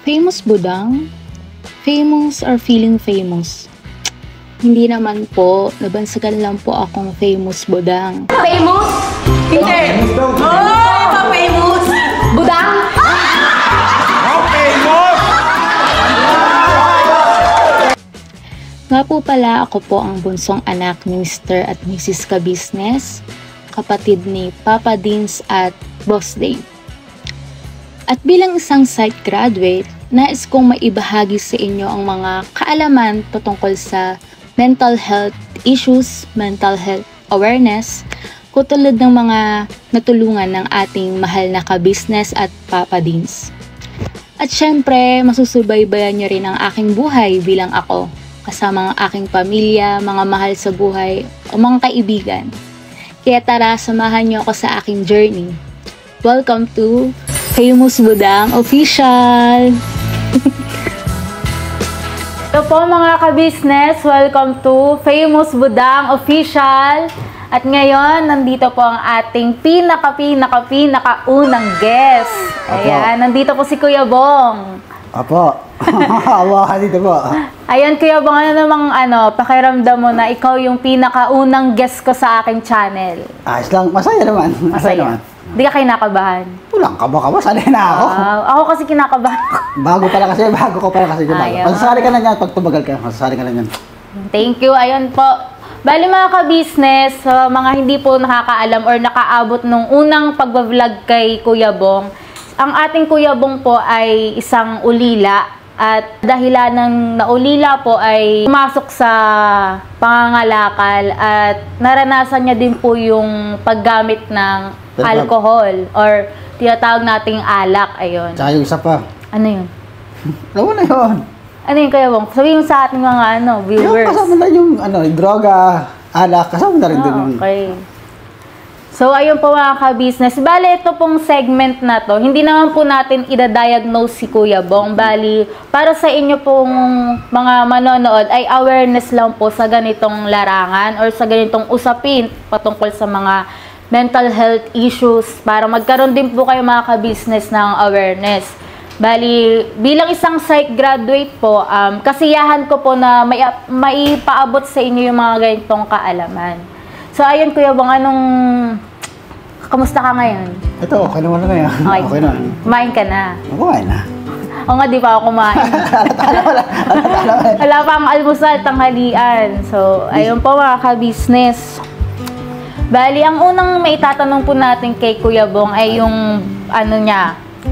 Famous budang? Famous or feeling famous? Hindi naman po, nabansagan lang po akong famous budang. Famous? Peter! Oh, famous! Budang? Nga po pala, ako po ang bunsong anak ni Mr. at Mrs. Kabisnes, kapatid ni Papa Dins at Boss Dave. At bilang isang psych graduate, nais kong maibahagi sa inyo ang mga kaalaman patungkol sa mental health issues, mental health awareness, katulad ng mga natulungan ng ating mahal na kabisnes at Papa Dins. At syempre, masusubaybayan nyo rin ang aking buhay bilang ako, kasama ang aking pamilya, mga mahal sa buhay, o mga kaibigan. Kaya tara, samahan nyo ako sa aking journey. Welcome to Famous Budang Official! Ito po mga kabisnes, welcome to Famous Budang Official. At ngayon, nandito po ang ating pinaka-unang guest. Ayan, nandito po si Kuya Bong. Apo. Awa ka dito po. Ayan, Kuya Bong, ano namang pakiramdam mo na ikaw yung pinaka-unang guest ko sa aking channel? Ayos lang. Masaya naman. Masaya. Hindi ka kayo nakabahan? Walang kaba-kaba. Sanay na ako. Ako kasi kinakabahan. Bago ko pala kasi gumagawa. Masasali ka na yan. Pag tumagal ka, masasali ka na yan. Thank you. Ayun po. Bali mga ka-business, mga hindi po nakakaalam or nakaabot nung unang pag-vlog kay Kuya Bong, ang ating Kuya Bong po ay isang ulila at dahilan ng naulila po ay pumasok sa pangangalakal at naranasan niya din po yung paggamit ng alcohol or tinatawag nating alak. Ayun. Tsaka yung isa pa. Ano yun? Alam mo na yun. Ano yun Kuya Bong? Sabihin mo sa ating mga viewers. Yung kasama na yung droga, alak, kasama na rin din yung... Okay. So, ayun po mga ka-business. Bali, ito pong segment na to, hindi naman po natin ida-diagnose si Kuya Bong. Bali, para sa inyo pong mga manonood, ay awareness lang po sa ganitong larangan or sa ganitong usapin patungkol sa mga mental health issues para magkaroon din po kayo mga ka-business ng awareness. Bali, bilang isang psych graduate po, kasiyahan ko po na maipaabot sa inyo yung mga ganitong kaalaman. So, ayun Kuya Bong, kamusta ka ngayon? Ito, okay naman na yan. Okay na. Kumain ka na? Kumain na. Oo nga, di pa ako kumain. Wala pa ang almusal, tanghalian. So, ayun po mga ka-business. Bali, ang unang maitatanong po natin kay Kuya Bong ay yung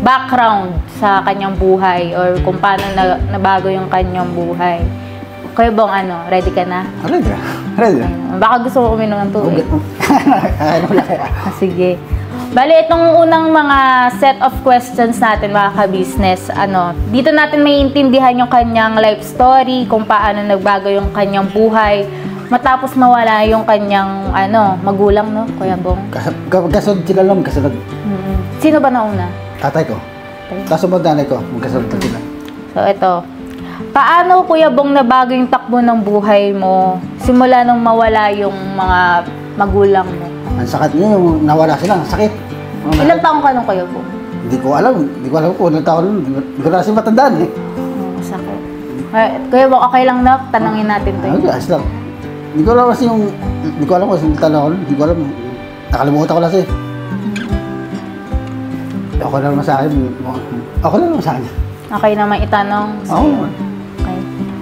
background sa kanyang buhay or kung paano nabago yung kanyang buhay. Kuya Bong, ready ka na? Ready. Ready. Baka gusto mo uminom ng tubig. Sige. Bali, itong unang mga set of questions natin, mga ka-business, dito natin maiintindihan yung kanyang life story, kung paano nagbago yung kanyang buhay, matapos mawala yung kanyang, magulang, no, Kuya Bong? Kasunod sila lang, kasunod. Sino ba nauna? Tatay ko. Kasunod nanay ko, magkasunod sila. So, ito. Paano, Kuya Bong, nabago yung takbo ng buhay mo simula nung mawala yung mga magulang mo? Ang sakit niya, yung nawala sila, ang sakit. Ilang taong ka nung Kuya Bong? Hindi ko alam kung ilang taon nun. Hindi ko na kasi matandaan eh. Sakit. Kuya Bong, okay lang na, tanongin natin to. Okay, ayos lang. Hindi ko alam kasi hindi ko alam kung tanong ko, hindi ko alam. Nakalimutan ko lang kasi. Okay lang naman sa akin. Okay lang naman sa akin. Okay naman itanong sa'yo. Okay.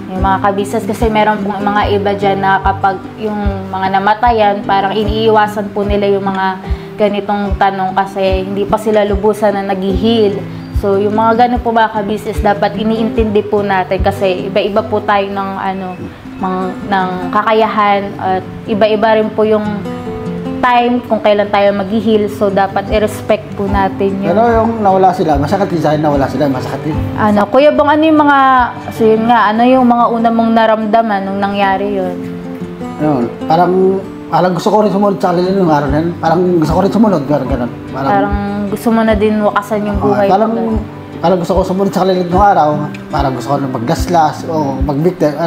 Yung mga kabisas, kasi meron pong mga iba dyan na kapag yung mga namatayan, parang iniiwasan po nila yung mga ganitong tanong kasi hindi pa sila lubusan na nag-heal. So, yung mga ganun po mga kabisas, dapat iniintindi po natin kasi iba-iba po tayo ng, ng kakayahan at iba-iba rin po yung time kung kailan tayo mag-heal, so dapat i-respect po natin yun. Pero yung nawala sila, masakit din sa akin nawala sila, masakit din. Kuya Bong, ano yung mga, so yun nga, ano yung mga una mong naramdaman nung nangyari yun? Parang gusto ko rin sumunod sa kanila nung araw na yun. Parang gusto ko rin sumunod, gano'n. Parang gusto mo na din wakasan yung buhay. Parang gusto ko sumunod sa kanila nung araw. Parang gusto ko na maggaslas o magbikte.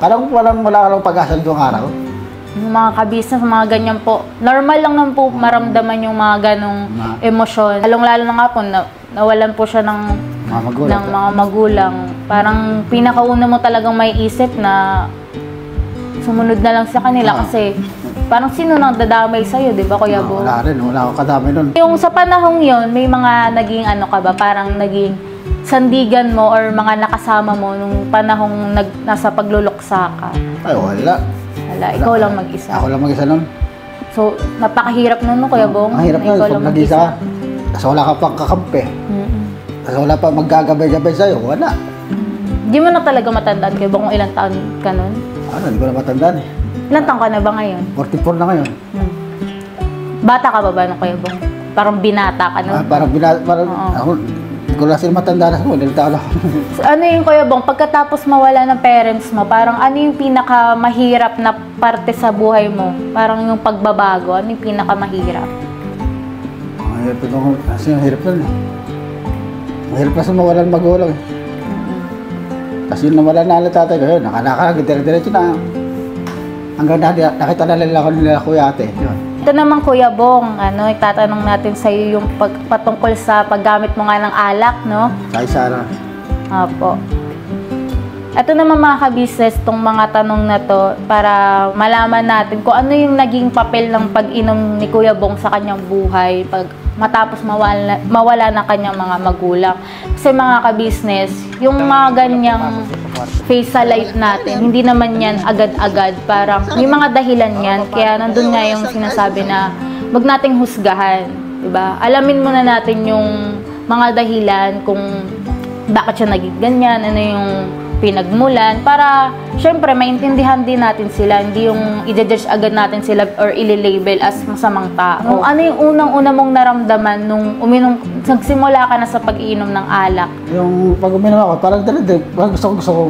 Parang wala akong pag-asa nung araw. Yung mga kabisnes, mga ganyan po. Normal lang naman po maramdaman yung mga ganong emosyon. Lalong-lalo na nga po, nawalan po siya ng ng mga magulang. Parang pinakauna mo talagang may isip na sumunod na lang sa kanila kasi parang sino nang dadamay sa'yo, di ba, Kuya Bong? Wala rin, wala akong kadamay nun. Yung sa panahong yon may mga naging ano ka ba, parang naging sandigan mo or mga nakasama mo nung panahong nasa pagluluksa ka? Ay, wala. Wala, ikaw lang mag-isa. Ako lang mag-isa nun. So, napakahirap nun, no, Kuya Bong? Ang hirap na nun, ikaw pag lang nag-isa ka. Tapos wala ka pang kakampi. Tapos wala pa maggagabay-gabay sa'yo, wala. Hindi mo na talaga matandaan, Kuya Bong, kung ilang taon ka nun? Ano, hindi ko na matandaan eh. Ilang taon ka na ba ngayon? 44 na ngayon. Bata ka ba ba nung Kuya Bong? Parang binata ka nun? Parang ako, hindi ko na sila matanda na ako, ilang taon ako. So, ano yung Kuya Bong, pagkatapos mawala ng parents mo, parang ano yung pinakamahirap na parte sa buhay mo? Parang yung pagbabago, ano yung pinakamahirap? Ang hirap ito, kasi ang hirap nun eh. Ang hirap kasi mawalan magulang eh. Kasi nawala na ang tatay ko yun, nakalakag, dire-diretso na. Hanggang nakita na nila kuya ate. Yun. Ito naman Kuya Bong, itatanong natin sa iyo yung patungkol sa paggamit mo nga ng alak, no? Kay Sarah. Opo. Ito naman mga ka-business, tong mga tanong na to para malaman natin kung ano yung naging papel ng pag-inom ni Kuya Bong sa kanyang buhay pag matapos mawala na kanyang mga magulang. Kasi mga ka-business, yung mga ganyang face sa life natin, hindi naman yan agad-agad. Parang may mga dahilan yan. Kaya nandun nga yung sinasabi na wag nating husgahan. Diba? Alamin muna natin yung mga dahilan kung bakit siya naging ganyan, ano yung pinagmulan, para syempre maintindihan din natin sila, hindi yung i-judge agad natin sila or i-label as masamang tao. Ano yung unang-una mong naramdaman nung nagsimula ka na sa pag-iinom ng alak? Yung pag uminom ako, parang parang gusto ko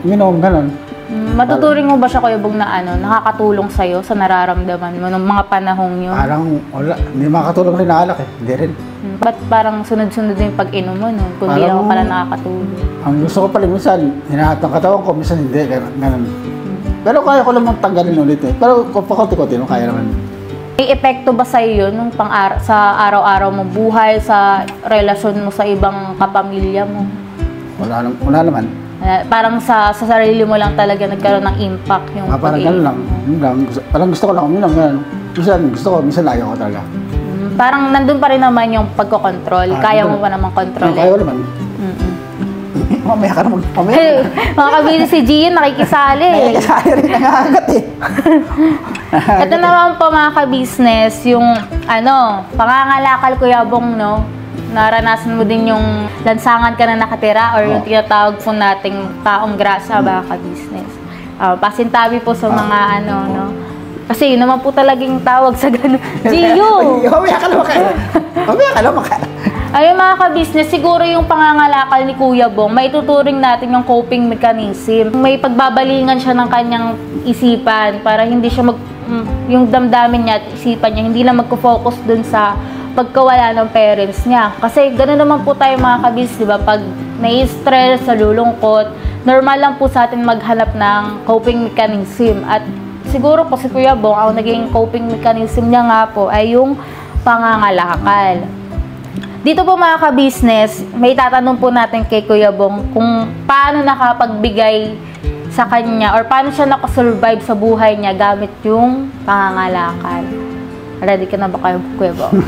uminom, ganun. Matuturing mo ba siya, Kuya Bong, na nakakatulong sa'yo sa nararamdaman mo nung mga panahong yun? Parang wala, hindi makakatulong rin na alak eh, hindi rin. Ba't parang sunod-sunod yung pag-inom mo, no? Kung di ako pala nakakatulong. Ang gusto ko pala minsan, hinahat ng katawan ko, minsan hindi, ganun. Pero kaya ko lang magtanggalin ulit eh. Pero pakunti-kunti, kaya naman. May epekto ba sa'yo yun nung sa araw-araw mo buhay, sa relasyon mo sa ibang kapamilya mo? Wala naman. Parang sa sarili mo lang talaga nagkaroon ng impact yung parang gano'n lang. Parang gusto ko lang uminom, gano'n. Minsan gusto ko, minsan ayaw ko talaga. Parang nandun pa rin naman yung pagkocontrol. Kaya mo pa naman kontrolin. Kaya ko naman. Mamaya ka naman. Hey, mga kabili si Gian, nakikisali. Nakikisali rin, nangangagat eh. Ito naman po mga ka-business, yung pangangalakal Kuya Bong, no? Naranasan mo din yung lansangan ka na nakatira or yung tinatawag po nating taong grasa ba ka-business. Pasintabi po sa mga no? Kasi yun naman po talagang tawag sa gano'n. Gio! Mamaya ka naman kayo. Mamaya ka naman kayo. Ayun mga ka-business, siguro yung pangangalakal ni Kuya Bong, may tuturing natin yung coping mechanism. May pagbabalingan siya ng kanyang isipan para hindi siya yung damdamin niya at isipan niya, hindi na magko-focus dun sa pagkawala ng parents niya. Kasi gano'n naman po tayo mga ka-business, di ba? Pag nai-stress, sa lulungkot, normal lang po sa atin maghanap ng coping mechanism. At siguro po si Kuya Bong, ang naging coping mechanism niya nga po ay yung pangangalakal. Dito po mga ka-business, may tatanong po natin kay Kuya Bong kung paano nakapagbigay sa kanya or paano siya nakasurvive sa buhay niya gamit yung pangangalakal. Ready ka na ba kayo, Kuya Bong?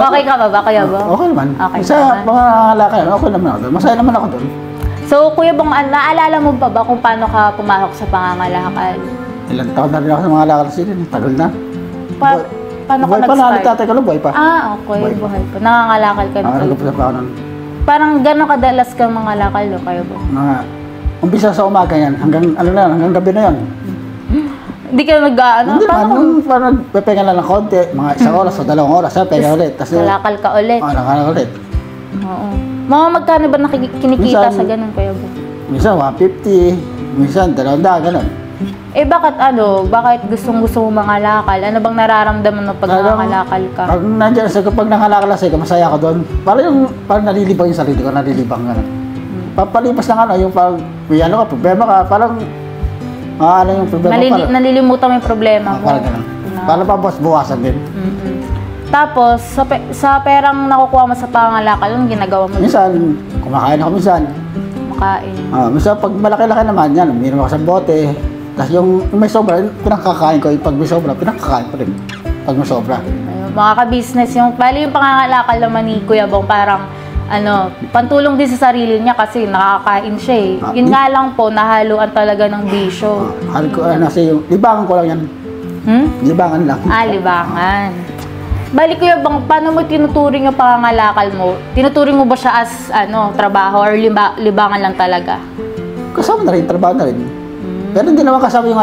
Okay ka ba, Kuya Bong? Okay naman. Okay sa pangangalakal, okay naman ako doon. Masaya naman ako doon. So, Kuya Bong, naalala mo ba kung paano ka pumahok sa pangangalakal? Ilang taon na rin ako sa mga lakal sila. Tagal na. Paano ka nag-start? Buhay pa na, tatay ko lang, buhay pa. Okay, buhay pa. Nangangalakal ka na. Nangangalakal pa ako nun. Parang gano'ng kadalas kang mangalakal, no, Kuya Bong? Umpisa sa umaga yan, hanggang gabi na yan. Hindi ka nag-ano? Hindi naman, parang nagpepenga lang ng konti, mga 1 oras o 2 oras, penga ulit. Nalakal ka ulit. Nalakal ulit. Oo. Mga magkano ba kinikita sa ganun, Kuya Bong? Minsan 150, minsan 200, ganun. Bakit gustong-gusto mo mangalakal? Ano bang nararamdaman mo pag nangalakal ka? Pag nangalakal ako, masaya ako doon. Parang nalilibang yung sarili ko, nalilibang ganun. Papalipas lang yung pag may problema ka, parang yung problema. Nalilimutan mo yung problema mo. Parang ganun. Parang buwasan din. Tapos, sa perang nakukuha mo sa pangangalakal, anong ginagawa mo? Minsan, kumakain ako minsan. Makain. Minsan, pag malaki-laki naman yan, uminom ako sa bote. Tapos yung may sobra, pinakakain ko. Pag may sobra, pinakakain pa rin. Pag may sobra. Ayun, mga ka-business, bali yung pangangalakal naman ni Kuya Bong, parang, pantulong din sa sarili niya kasi nakakain siya eh. Yun nga lang po, nahaluan talaga ng bisyo. Nasa yung, libangan ko lang yan. Libangan lang. Libangan. Bali Kuya Bong, paano mo tinuturing yung pangangalakal mo? Tinuturing mo ba siya as trabaho or libangan lang talaga? Kasama na rin, trabaho na rin. Pero hindi naman kasama yung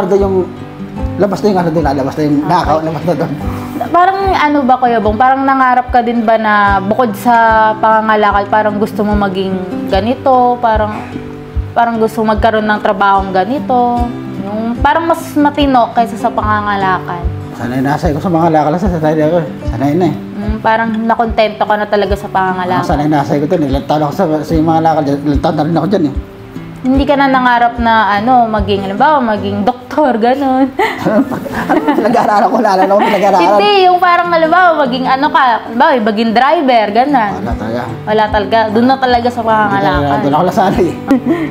labas na yung lalabas na yung labas na doon. Parang ba Kuya Bong, parang nangarap ka din ba na bukod sa pangangalakal, parang gusto mo maging ganito, parang gusto magkaroon ng trabahong ganito, yung parang mas matino kaysa sa pangangalakal? Sanay nasa ko sa mga lakal, sanay ako. Sanay na eh. Parang nakontento ka na talaga sa pangangalakal. Sanay nasa ko doon. Ilang taon ako sa mga lakal, ilang taon na rin ako dyan eh. Hindi ka na nangarap na maging, halimbawa, maging doktor, gano'n. Ano pinag-aaralan ko? Lala ko pinag-aaralan. Hindi, yung parang, halimbawa, maging maging driver, gano'n. Wala talaga. Wala talaga. Doon na talaga sa pangangalakal. Doon ako nasanay eh.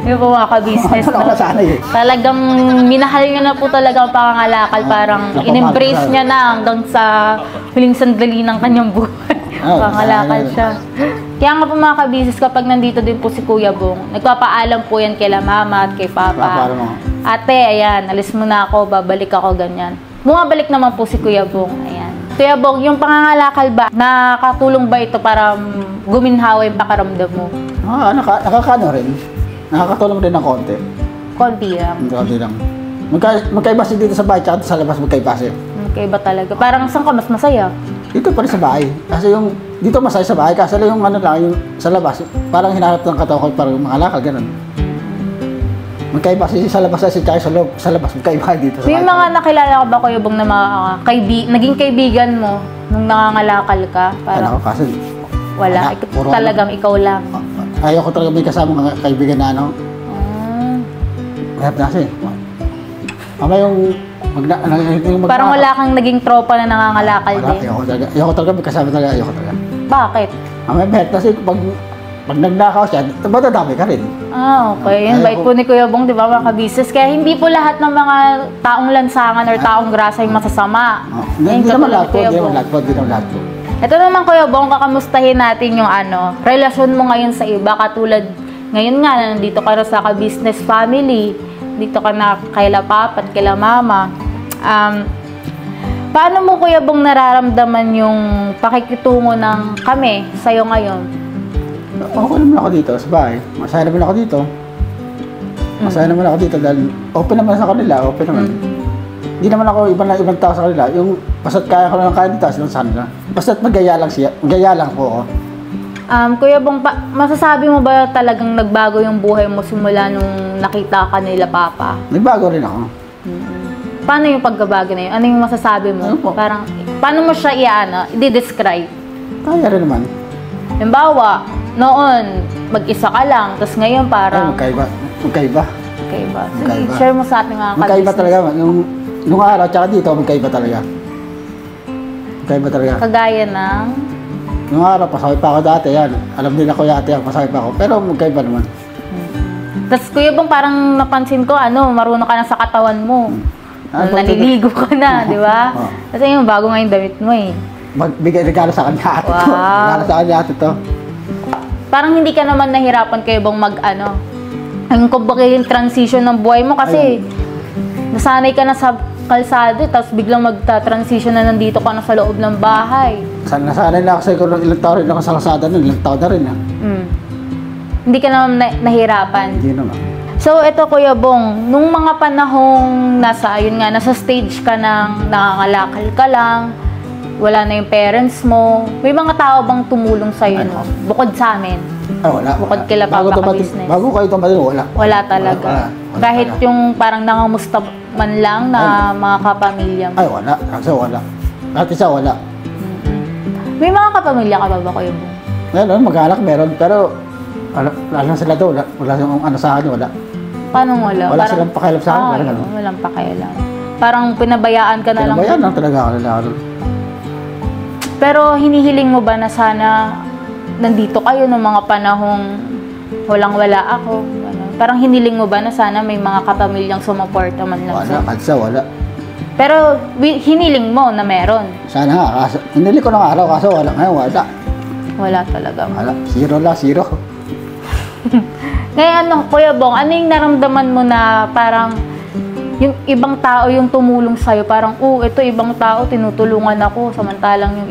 Yung po mga ka-business. Doon ako nasanay eh. Talagang minahal niya na po talaga ang pangangalakal. Parang in-embrace niya na hanggang sa huling sandali ng kanyang buhay. Pangangalakal siya. Kaya nga po mga ka-business, kapag nandito din po si Kuya Bong, nagpapaalam po yan kila mama at kay papa. Ate, ayan, alis muna ako, babalik ako, ganyan. Bumabalik naman po si Kuya Bong, ayan. Kuya Bong, yung pangangalakal ba, nakatulong ba ito para guminhawa yung pakaramdam mo? Nakakano rin. Nakakatulong rin ng konti. Konti lang. Konti lang. Magkaiba si dito sa bahay, tsaka sa labas magkaiba siya. Magkaiba talaga. Parang saan ka mas masaya? Dito pa rin sa bahay. Kasi yung dito masaya sa bahay, kasi yung yung sa labas, parang hinahanap ng katawan ko para makalakal, ganun. Magkaiba kasi sa labas kasi tsaka sa labas, magkaiba dito sa bahay. May mga nakilala ka ba Kuya Bong na mga naging kaibigan mo nung nangangalakal ka? Parang kasi wala, talagang ikaw lang. Ayoko talaga may kasama mga kaibigan na Mahirap na kasi. Yung parang wala kang naging tropa na nangangalakal din. Ayoko talaga, may kasama talaga, ayoko talaga. Bakit? May bet kasi pag nagnakaw siya, matadami ka rin. Okay. Yung bait po ni Kuya Bong, di ba mga ka-business? Kaya hindi po lahat ng mga taong lansangan or taong grasa yung masasama. Hindi naman lahat po, hindi naman lahat po. Ito naman Kuya Bong, kakamustahin natin yung relasyon mo ngayon sa iba. Katulad, ngayon nga, nandito ka na sa ka-business family. Dito ka na kaila papa at kaila mama. Paano mo Kuya Bong nararamdaman yung pakikitungo ng kami sa'yo ngayon? Okay naman ako dito sa bahay. Masaya naman ako dito. Masaya naman ako dito dahil open naman sa kanila, open naman. Hindi naman ako ibang tao sa kanila. Yung basta't kaya ko lang kaya dito, silang sa kanila. Basta't magaya lang po ako. Kuya Bong, masasabi mo ba talagang nagbago yung buhay mo simula nung nakita ka nila papa? Nagbago rin ako. Paano yung pagkabago na yun? Ano yung masasabi mo? Parang, paano mo siya i-describe? Kaya rin naman. Halimbawa, noon, mag-isa ka lang, tapos ngayon parang... Magkaiba. Sige, share mo sa ating mga ka-business. Magkaiba talaga. Nung araw, tsaka dito, magkaiba talaga. Kagaya ng... Nung araw, pasaway pa ako dati, yan. Alam din ako yate, pasaway pa ako. Pero magkaiba naman. Tapos Kuya Bong, parang napansin ko, marunong ka na sa katawan mo. Naliligo ka na, di ba? Kasi yung bago nga yung damit mo eh. Magbigay regalo sa kanya ate to. Regalo sa kanya ate to. Parang hindi ka naman nahirapan Kuya Bong yung kumbaga yung transition ng buhay mo kasi nasanay ka na sa kalsado, tapos biglang magta-transition na nandito ka na sa loob ng bahay. Nasanay na ako sa ilang taon rin ako sa kalsada nun, ilang taon na rin Hindi ka naman nahirapan? Hindi naman. So, ito Kuya Bong, nung mga panahong nasa stage ka ng nangangalakal ka lang, wala na yung parents mo, may mga tao bang tumulong sa'yo, bukod sa amin? Wala. Bukod kila papa ka-business? Bago kayo tumating, wala. Wala talaga. Wala. Kahit yung parang nangamusta man lang na mga kapamilya mo? Wala. Kasi wala. Dati siya wala. May mga kapamilya ka ba Kuya Bong? Meron, mag-alak meron, pero wala sila doon, wala yung sa akin, wala. Paano wala? Wala silang pakialam sa akin, walang pakialam. Parang pinabayaan ka na lang. Pinabayaan lang talaga ako nila. Pero hinihiling mo ba na sana nandito kayo ng mga panahong walang-wala ako? Ganun. Parang hiniling mo ba na sana may mga kapamilyang sumuporta man lang Wala, kadsa, wala. Pero hiniling mo na meron? Sana nga, kaso, hinili ko ng araw, kaso wala ngayon, wala. Wala talaga. Wala, zero lang, zero. Ngayon, Kuya Bong, ano yung naramdaman mo na parang yung ibang tao yung tumulong sa'yo? Parang, ito ibang tao, tinutulungan ako. Samantalang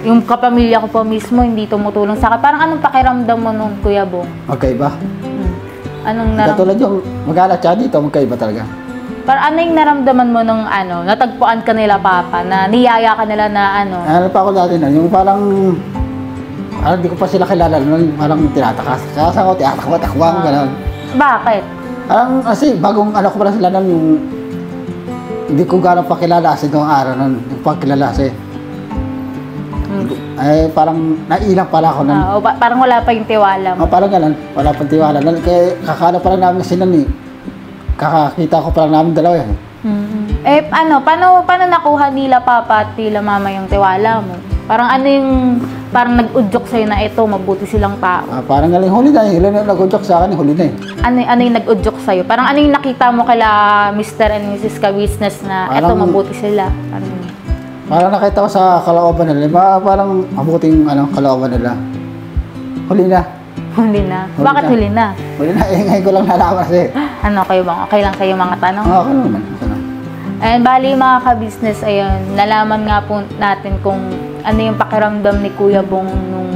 yung kapamilya ko pa mismo, hindi tumutulong sa akin. Parang anong pakiramdam mo nun, Kuya Bong? Magkaiba. Anong naramdaman? Katulad yung mag-alat siya dito, magkaiba talaga. Parang ano yung naramdaman mo nung natagpuan ka nila, Papa, na niyaya ka nila na Ano pa ako dati na, yung parang di ko pa sila kilala, parang tinatakas. Kaya sa ako, tinatakwa, gano'n. Bakit? Parang kasi bagong ko pala sila nun, yung hindi ko gano'n pa kilala kasi noong araw nun, hindi ko pa kilala kasi. Ay, parang nailang pala ako nun. Parang wala pa yung tiwala mo. Parang gano'n, wala pang tiwala. Kaya kakala pa lang namin kasi nun eh. Kakakita ko pa lang namin dalawa eh. Paano nakuha nila Papa at nila Mama yung tiwala mo? Parang parang nag-udyok sa'yo na ito, mabuti silang tao. Parang galing huli na eh. Huli na nag-udyok sa akin, huli na eh. Ano yung nag-udyok sa'yo? Parang ano yung nakita mo kala Mr. and Mrs. Ka-Business na ito, mabuti sila? Parang nakita ko sa kalooban nila. Parang mabuting kalooban nila. Huli na. Huli na? Bakit huli na? Huli na, ngayon ko lang nalaman kasi. Ano kayo bang? Okay lang kayo mga tanong? Okay naman. And bali mga ka-business, ayun, nalaman nga po natin kung ano yung pakiramdam ni Kuya Bong nung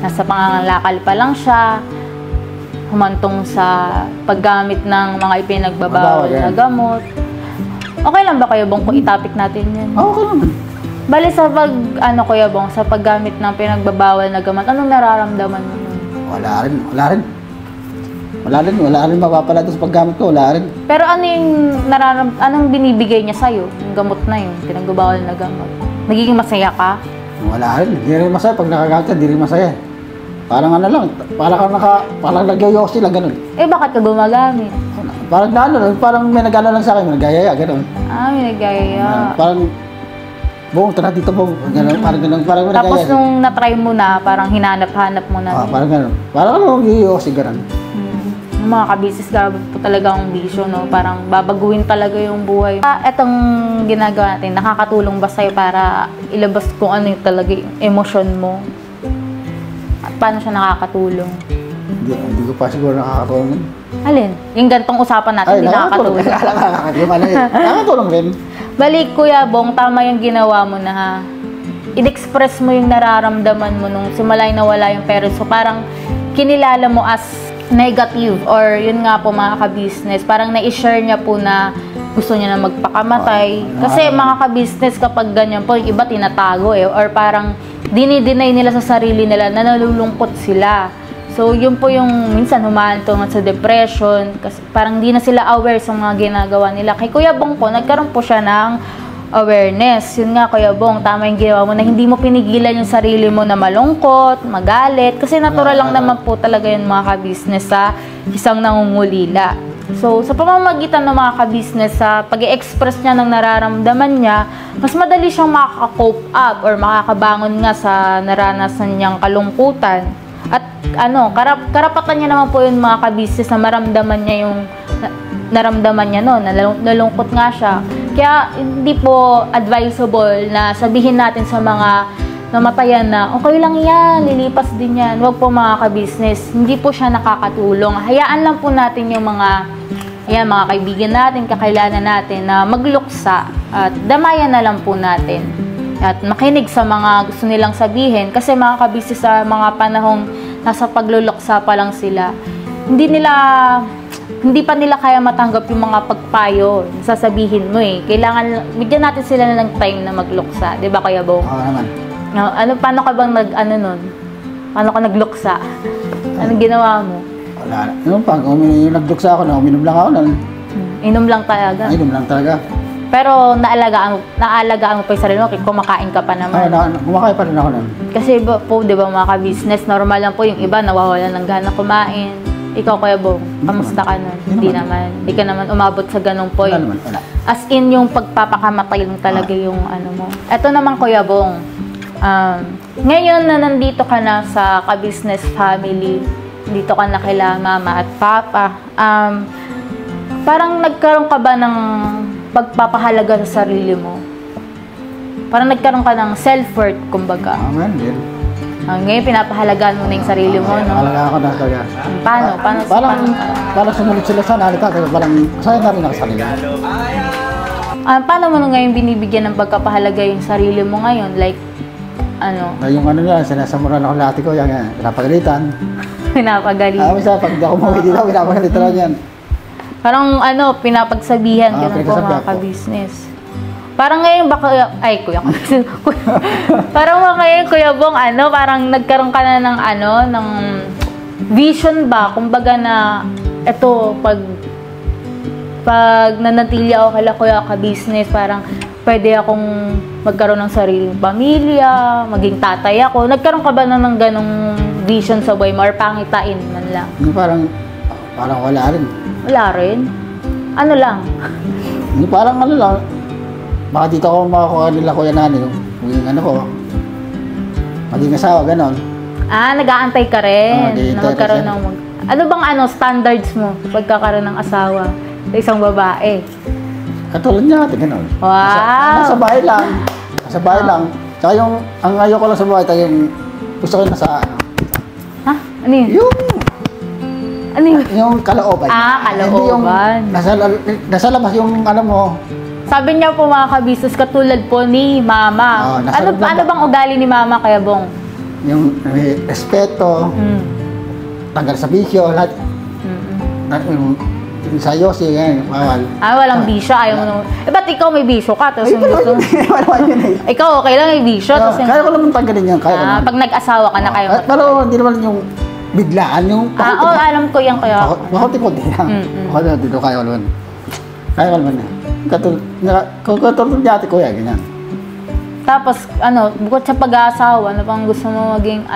nasa pangangalakal pa lang siya, humantong sa paggamit ng mga ipinagbabawal na gamot. Okay lang ba Kuya Bong kung itapik natin yan? Okay lang. Bali sa Kuya Bong, sa paggamit ng pinagbabawal na gamot, anong nararamdaman mo nun? Wala rin mapapala doon sa paggamit ko, wala rin. Pero anong binibigay niya sa'yo? Yung gamot na yun, pinagbabawal na gamot. Nagiging masaya ka? Wala rin, hindi rin masaya. Pag nakagamit ka, hindi rin masaya. Parang parang nagyayosi lang, ganun. Bakit ka gumagamit? Parang may nag-ano lang sa akin, may nagayaya, ganun. May nagayaya. Parang, Bong, tara dito, Bong. Ganun, parang may Tapos nagayaya. nung na-try mo na, parang hinanap-hanap mo na. Parang ganun. Parang nagyayosi, ganun. Yung mga ka-business, grabe po talaga ang bisyo, no? Parang babaguhin talaga yung buhay. Etong ginagawa natin, nakakatulong ba sa'yo para ilabas kung ano yung talaga yung emosyon mo? At paano siya nakakatulong? Hindi ko pa siguro nakakatulong. Alin? Yung gantong usapan natin, hindi nakakatulong. Nakakatulong rin. Balik, Kuya Bong, tama yung ginawa mo na in-express mo yung nararamdaman mo nung sumalay na wala yung parents. So parang kinilala mo as negative or yun nga po mga ka-business, parang na-share niya po na gusto niya na magpakamatay. Kasi mga ka-business kapag ganyan po, yung iba tinatago or parang dinideny nila sa sarili nila na nalulungkot sila. So yun po yung minsan humahantungan sa depression kasi parang di na sila aware sa mga ginagawa nila. Kay Kuya Bong po, nagkaroon po siya ng awareness. Yun nga, Kuya Bong, tama yung ginawa mo na hindi mo pinigilan yung sarili mo na malungkot, magalit. Kasi natural lang naman po talaga yung mga ka-business sa isang nangungulila. So, sa pamamagitan ng mga ka-business, sa pag-i-express niya ng nararamdaman niya, mas madali siyang makaka-cope up or makakabangon nga sa naranasan niyang kalungkutan. At karapatan niya naman po yung mga ka-business na maramdaman niya yung naramdaman niya noon, nalungkot nga siya. Kaya hindi po advisable na sabihin natin sa mga namatayan na okay lang yan, lilipas din yan. Huwag po mga ka-business, hindi po siya nakakatulong. Hayaan lang po natin yung mga kaibigan natin, kakilala natin na magluksa at damayan na lang po natin. At makinig sa mga gusto nilang sabihin kasi mga ka-business sa mga panahong nasa pagluluksa pa lang sila, hindi pa nila kaya matanggap yung mga pagpayo na sasabihin mo eh. Kailangan, bigyan natin sila ng time na magluksa. Di ba, Kuya Bong? Oo naman. Paano ka bang paano ka nagluksa? Anong ginawa mo? Wala. Yung nagluksa ako na, uminom lang ako nun. Inom lang talaga? Inom lang talaga. Pero naalagaan mo pa yung sarili mo, kumakain ka pa naman. Kumakain pa rin ako nun. Kasi po, di ba mga ka-business, normal lang po yung iba, nawawalan ng gana kumain. Ikaw, Kuya Bong, kamusta ka nun? Hindi naman. Hindi ka naman umabot sa ganong point. Wala naman, wala. As in, yung pagpapakamatay lang talaga yung ano mo. Ito naman, Kuya Bong, Ngayon na nandito ka na sa ka-business family, dito ka na kila mama at papa, parang nagkaroon ka ba ng pagpapahalaga sa sarili mo? Parang nagkaroon ka ng self-worth, kumbaga. Amen, din. Ngayon, pinapahalagaan mo na yung sarili mo, no? Halaga ako na talaga. Paano? Parang sumunod sila sa nalita, parang saya na rin ako sa kanila. Paano mo ngayon binibigyan ng pagkapahalaga yung sarili mo ngayon? Like, ano? Yung ano niya, sinasamuran ako lati ko, yan, pinapagalitan. Pinapagalitan. Isa, pag di ako mawid dito, pinapagalitan lang yan. Parang ano, pinapagsabihan, ganun po mga ka-business. Parang ngayon baka, ay kuya, parang ngayon Kuya Bong, ano, parang nagkaroon ka na ng ano, ng vision ba? Kumbaga na, eto, pag nanatili ako kala Kuya ka-business, parang pwede akong magkaroon ng sariling pamilya, maging tatay ako. Nagkaroon ka ba na ng ganong vision sa buhay mo or pangitain man lang? Yung parang wala rin. Wala rin? Ano lang? Yung parang ano lang, baka dito ako makakuha nila Kuya Nani, yung ano ko, maging asawa, ganon. Nag-aantay ka rin na magkaroon ng ano bang standards mo pagkakaroon ng asawa sa isang babae? Katulad niya, ganon. Wow! Nasa bahay lang. Nasa bahay lang. Tsaka yung, ang ayaw ko lang sa bahay, yung gusto ko nasa ano. Ha? Ano yun? Ano yun? Yung kalooban. Kalooban. Hindi yung nasa labas yung ano mo. Sabi niya po mga ka-business, katulad po ni Mama. Ano bang ugali ni Mama, Kuya Bong? Yung respeto, tanggal sa bisyo, lahat. Yung sa Yossi, ganyan, bawal. Walang bisyo, ayaw mo naman. Ba't ikaw may bisyo ka? Tapos yung gusto mo. Ikaw okay lang may bisyo. Kaya ko naman tanggalin yan. Pag nag-asawa ka na kayo. Pero hindi naman yung biglaan, yung alam ko yan kaya. Pakunti-kunti lang. Pakunti-kunti dito, kaya ko naman. Kaya ko naman. Katulad niya ate Kuya, ganyan. Tapos, bukod sa pag-aasawa, ano pang gusto mo maging,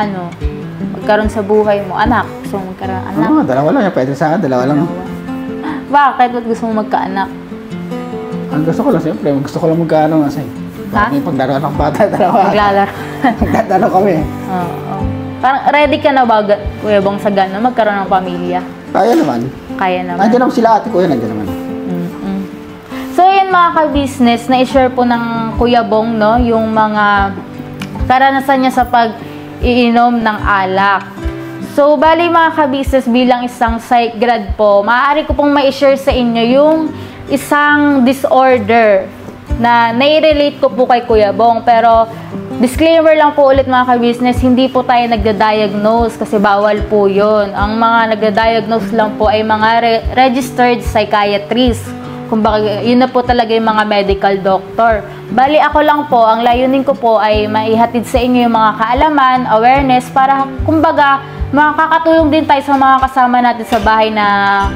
magkaroon sa buhay mo? Anak, gusto mo magkaroon anak? Dalawa lang yan. Pwede sa akin, dalawa lang. Bakit? Ba't gusto mo magkaanak? Ang gusto ko lang, siyempre, gusto ko lang magkaano kasi. May pagdaro ng bata, dalawa. Maglalaro. Magdadaro kami. Oo. Parang ready ka na ba, Kuya Bong, sa gano'n, magkaroon ng pamilya? Kaya naman. Kaya naman. Nandiyan naman sila ate Kuya, nandiyan naman. So, yun mga ka-business, na-share po ng Kuya Bong, no, yung mga karanasan niya sa pag-iinom ng alak. So, bali mga ka-business, bilang isang psych grad po, maaari ko pong ma-share sa inyo yung isang disorder na nai-relate ko po kay Kuya Bong. Pero, disclaimer lang po ulit mga ka-business, hindi po tayo nagda-diagnose kasi bawal po yun. Ang mga nagda-diagnose lang po ay mga registered psychiatrist. Kumbaga, yun na po talaga yung mga medical doctor. Bali, ako lang po, ang layunin ko po ay maihatid sa inyo yung mga kaalaman, awareness, para kumbaga, makakatulong din tayo sa mga kasama natin sa bahay na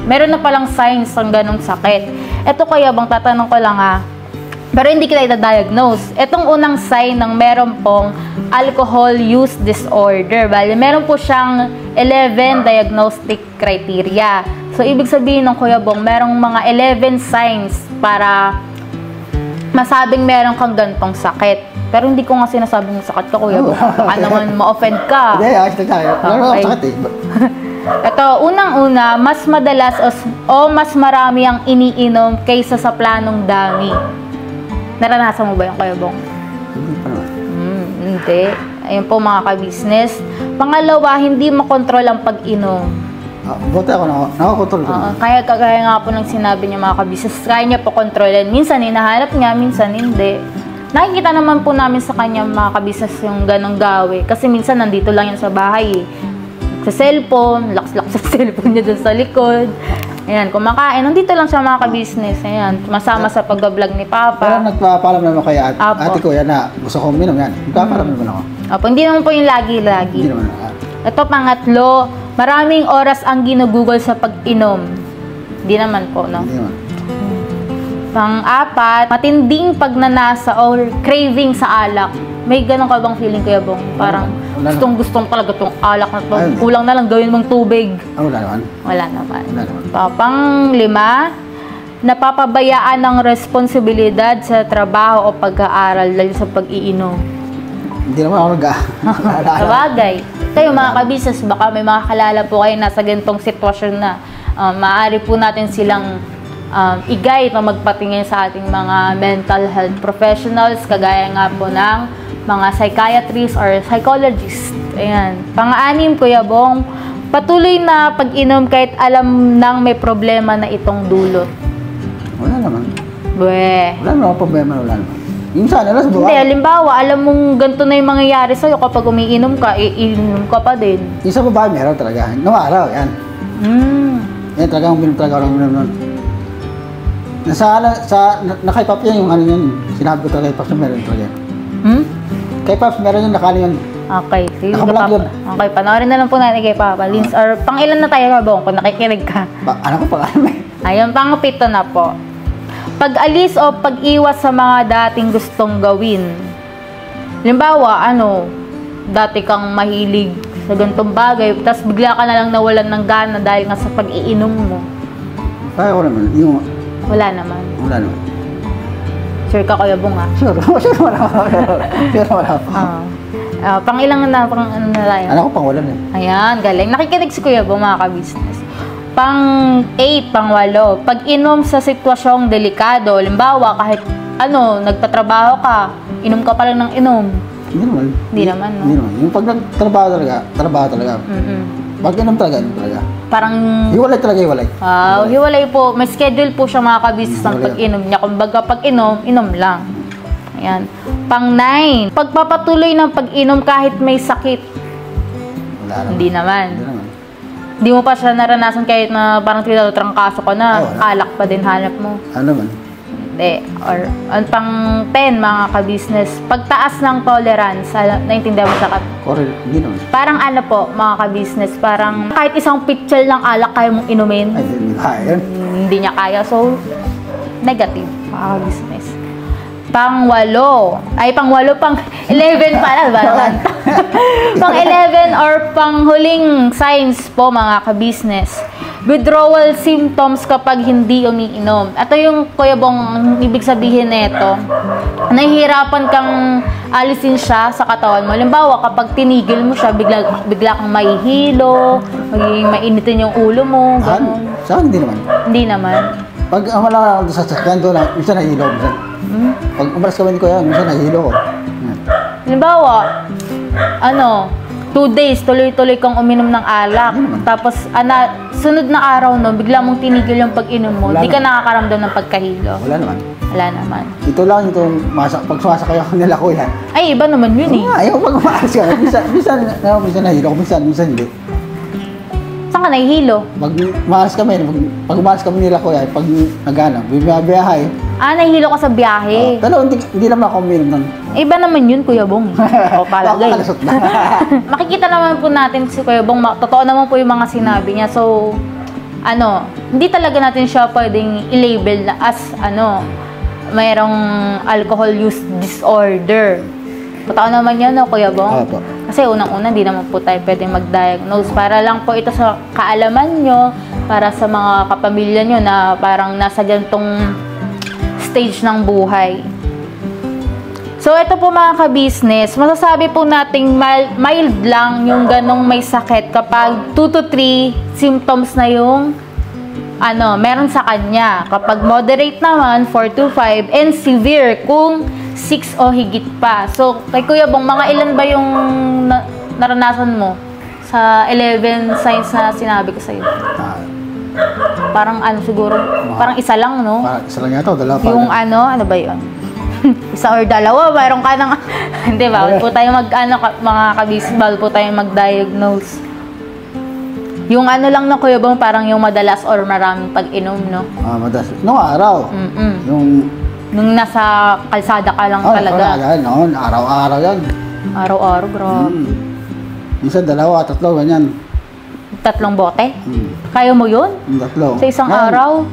meron na palang signs ng ganong sakit. Ito Kuya Bong, tatanong ko lang pero hindi kita ita-diagnose. Itong unang sign ng meron pong alcohol use disorder. Bali, meron po siyang 11 diagnostic criteria. So, ibig sabihin ng Kuya Bong, merong mga 11 signs para masabing meron kang gantong sakit. Pero hindi ko nga sinasabing sakit ka, Kuya Bong. Baka naman ma-offend ka. Hindi, ayos na tayo. Meron ako sakit eh. Ito, unang-una, mas madalas o mas marami ang iniinom kaysa sa planong dami. Naranasan mo ba yung Kuya Bong? Hindi pa naman. Hindi. Ayun po mga ka-business. Pangalawa, hindi makontrol ang pag-inom. Buti ako, nakakontrol ko. Kaya nga po ng sinabi niya mga ka-business, kaya niya po kontrolin. Minsan hinahanap niya, minsan hindi. Nakikita naman po namin sa kanya mga ka-business yung ganong gawi. Kasi minsan nandito lang yan sa bahay. Sa cellphone, laks-laks sa cellphone niya dun sa likod. Ayan, kumakain. Nandito lang siya mga ka-business. Ayan, masama sa pag-vlog ni Papa. Pero nagpapalam naman kay ate ko yan na gusto kong minom yan. Nagpapalam naman ako. Opo, hindi naman po yung lagi-lagi. Hindi naman. Ito, pangatlo, maraming oras ang ginugugol sa pag-inom. Hindi naman po, no? Hindi naman. Pang-apat, matinding pagnanasa or craving sa alak. May ganun ka bang feeling, Kuya Bong? Parang gustong-gustong talaga itong alak na ito. Kulang na lang gawin mong tubig. Wala naman. Wala naman. Wala naman. Pang-lima, napapabayaan ng responsibilidad sa trabaho o pag-aaral dahil sa pag-iinom. Hindi naman ako Sabagay. Kayo mga ka-business, baka may mga kalala po kayo nasa ganitong sitwasyon na maaari po natin silang i-guide na magpatingin sa ating mga mental health professionals, kagaya nga po ng mga psychiatrists or psychologists. Ayan. Pang-anim, Kuya Bong, patuloy na pag-inom kahit alam nang may problema na itong dulot. Wala naman. Wala naman problema, wala naman. Yung sana lang sa buwan. Hindi, halimbawa, alam mong ganito na yung mangyayari sa'yo kapag umiinom ka, iinom ka pa din. Yung sa babae, meron talaga. Nung araw, yan. Yan talaga, uminom talaga ako ng nun. Kay Pops yan yung ano yun. Sinabi ko talaga kay Pops na meron talaga. Kay Pops, meron yung nakano yun. Okay. Sige, Nakablog yun. Okay, panoorin na lang po natin kay Papa Linz. Or pang ilan na tayo, Bong, kung nakikinig ka? Ano ko pa alam eh. Ayun, pang-7 na po. Pag-alis o pag-iwas sa mga dating gustong gawin. Halimbawa, dati kang mahilig sa ganitong bagay, tapos bigla ka na lang nawalan ng gana dahil nga sa pag-iinom mo. Kaya ko naman. Wala naman. Wala naman. Sure ka, Kuya Bong, ha? Sure wala ako. Sure wala ako. Pang ilang na, pang ano na tayo? Ano ko pang wala eh. Ayan, galing. Nakikinig si Kuya Bong, mga ka-business. Pang-8, pang-8, pag-inom sa sitwasyong delikado. Halimbawa, kahit nagtatrabaho ka, inom ka pa lang ng inom. Hindi naman, no? Hindi naman. Yung pag nagtrabaho talaga. Pag inom talaga, Parang... Hiwalay talaga, hiwalay. Hiwalay po. May schedule po siya mga ka-business ng pag-inom niya. Kumbaga, pag inom, inom lang. Ayan. Pang-9, pagpapatuloy ng pag-inom kahit may sakit. Wala naman. Hindi naman. Hindi mo pa siya naranasan kahit na parang trangkaso ka na, alak pa din hanap mo. Ano man? Hindi. Or, pang-10, mga ka-business, pagtaas ng tolerance, naintindihan mo siya? Hindi naman. Parang mga ka-business, parang kahit isang pitchel ng alak kaya mong inumin. Ay, hindi kaya. Hindi niya kaya. So, negative, mga ka-business. Pang-8, pang-11 pala, ba naman? Pang-11 or pang-huling signs po, mga ka-business. Withdrawal symptoms kapag hindi umiinom. Ito yung, Kuya Bong, ang ibig sabihin nito, nahihirapan kang alisin siya sa katawan mo. Halimbawa, kapag tinigil mo siya, bigla kang mahihilo, magiging mainitin yung ulo mo, gano'n. Saan hindi naman? Hindi naman. Pag wala ako sa sasakyan doon, minsan nahihilo. Pag umalas kami ni Kuya, minsan nahihilo ko. Halimbawa, 2 days, tuloy-tuloy kang uminom ng alak. Tapos, sunod na araw, bigla mong tinigil yung pag-inom mo. Di ka nakakaramdam ng pagkahilo. Wala naman. Ito lang, pag sumasakay ako nila Kuya. Ay, iba naman yun eh. Ayaw pag umalas ka. Minsan nahihilo ko, minsan hindi. Saan ka nahihilo? Pag umalas kami nila Kuya, pag biyahe. Nahihilo ka sa biyahe. Pero hindi naman ako uminom nun. Iba naman yun, Kuya Bong. O palagay. Makikita naman po natin si Kuya Bong, totoo naman po yung mga sinabi niya. So, hindi talaga natin siya pwedeng i-label na as, mayroong alcohol use disorder. Totoo naman yan, Kuya Bong? Opo. Kasi unang-una, hindi naman po tayo pwedeng mag-diagnose. Para lang po ito sa kaalaman nyo, para sa mga kapamilya nyo na parang nasa ganitong stage ng buhay. So, ito po mga ka-business, masasabi po nating mild lang yung ganong may sakit kapag 2 to 3 symptoms na yung meron sa kanya. Kapag moderate naman, 4 to 5, and severe kung 6 o higit pa. So, kay Kuya Bong, mga ilan ba yung naranasan mo sa 11 signs na sinabi ko sa'yo? Parang siguro, parang isa lang, no? Parang isa lang yata, dalawa pa. Yung ano ba yun? Isa or dalawa, mayroon ka ng... Hindi, bawal po tayo mga kabis, bawal po tayo mag-diagnose. Yung lang na Kuya Bong, parang yung madalas or maraming pag-inom, no? Madalas. Noong araw. Nung nasa kalsada ka lang talaga. Noon, araw-araw yan. Araw-araw, grabe. Minsan 2, 3, ganyan. 3 bote? Kaya mo yun? 3. Sa isang araw?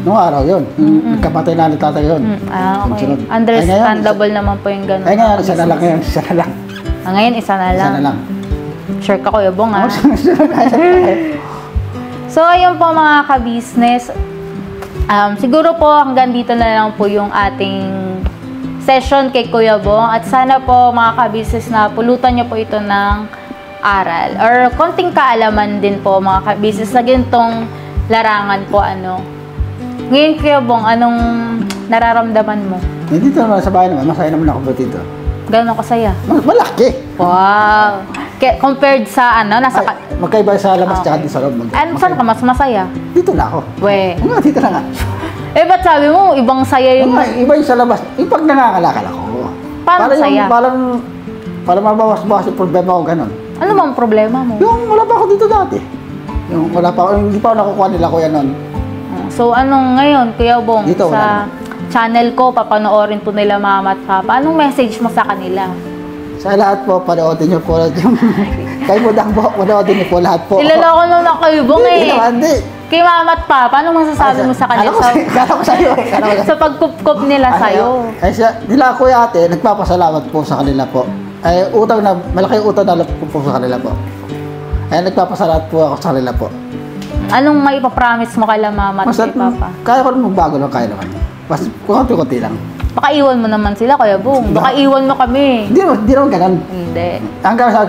Noong araw yun. Nagkapatay na tatay yun. Okay. Understandable naman po yung gano'n. Ngayon, isa na lang ngayon. Isa na lang. Ngayon, isa na lang. Isa na lang. Sure ka, Kuya Bong, ha? So, ayun po mga ka-business. Siguro po hanggang dito na lang po yung ating session kay Kuya Bong at sana po mga ka-business na pulutan nyo po ito ng aral or konting kaalaman din po mga ka-business sa gintong larangan po ano. Ngayon Kuya Bong, anong nararamdaman mo? Dito naman sa bahay naman, masaya naman ako ba dito? Gano'n kasaya? Malaki! Wow! Compared sa ano, nasa... Magkaiba sa labas tsaka sa loob. Ano, saan ka mas masaya? Dito na ako. We. Dito na nga. Eh, ba't sabi mo, ibang saya yung... Iba yung sa labas. Yung pag nangangalakal ako. Paano saya? Para mabawas-bawas yung problema ko ganun. Ano bang problema mo? Yung wala pa ako dito dati. Yung wala pa ako, hindi pa ako nakukuha nila kuya nun. So, anong ngayon, Kuya Bong, dito, sa channel ko, papanoorin po nila mama at papa. Anong message mo sa kanila? Sa lahat po, panoodin niyo po yung... Kay Budang po, panoodin niyo po lahat po. Nilala ko nung Kuya Bong eh. Hindi. Kay mama at papa, anong masasabi mo sa kanila? Kala ko sa'yo. Sa pagkup-kup nila sa'yo. Ay, nila kuya ate, nagpapasalamat po sa kanila po. Ay, malaki utang na po sa kanila po. Ay, nagpapasalamat po ako sa kanila po. Anong maipapromise mo kay mama at kay papa? Kaya ko naman magbago lang, kaya naman. Basta kunti-kunti lang. Baka iwan mo naman sila, Kuya Bong. Baka iwan mo kami. Hindi naman ganun. Hindi. Hanggang sa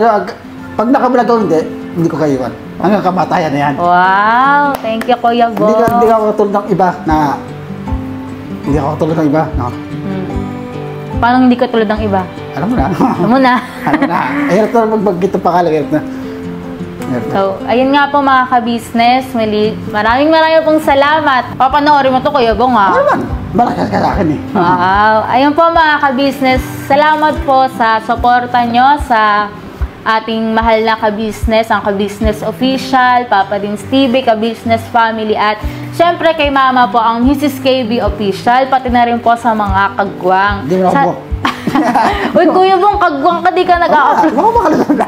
pag nakabilag ako, hindi ko kayo iwan. Hanggang kamatayan na yan. Wow! Thank you, Kuya Bong. Hindi ako katulad ng iba na... Hindi ako katulad ng iba. No? Paano hindi ka tulad ng iba? Alam mo na. Alam mo na. Alam mo na. Hirap na magbagkita pa kalang. Hirap na. So, ayun nga po mga ka-business. Maraming pong salamat. Papanoorin mo to, Kuya Bong, ha? Ano naman? Malakas ka sa akin eh. Wow! Ayun po mga ka-business. Salamat po sa suporta nyo sa ating mahal na ka-business, ang ka-business official, Papa Dins TV, ka-business family, at syempre kay Mama po, ang Mrs. KB official, pati na rin po sa mga kagwang. Hindi mo ako. Uy, Kuya Bong, kagwang ka, di ka nag-a-upload. Baka makalusot na.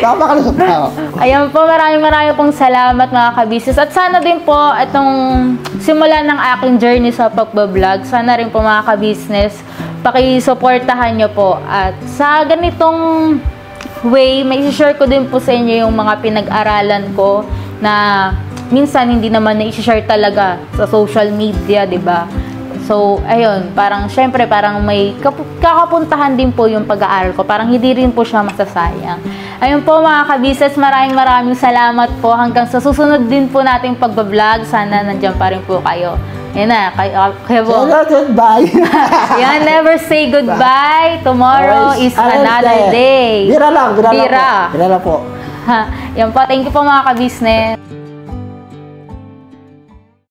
Baka makalusot na ako. Ayan po, maraming pong salamat mga ka-business. At sana din po, itong simula ng aking journey sa pagbablog, sana rin po mga ka-business, pakisuportahan nyo po. At sa ganitong way, may share ko din po sa inyo yung mga pinag-aralan ko na minsan hindi naman na-share talaga sa social media, 'di ba? So, ayun, parang syempre parang may kakapuntahan din po yung pag-aaral ko. Parang hindi rin po siya masasayang. Ayun po mga ka-business, maraming salamat po. Hanggang sa susunod din po nating pagbablog. Sana nandiyan pa rin po kayo. Yan na, Kuya Bong. Goodbye. Yan, never say goodbye. Tomorrow is another day. Bira lang. Bira. Bira lang po. Yan po, thank you po mga ka-business.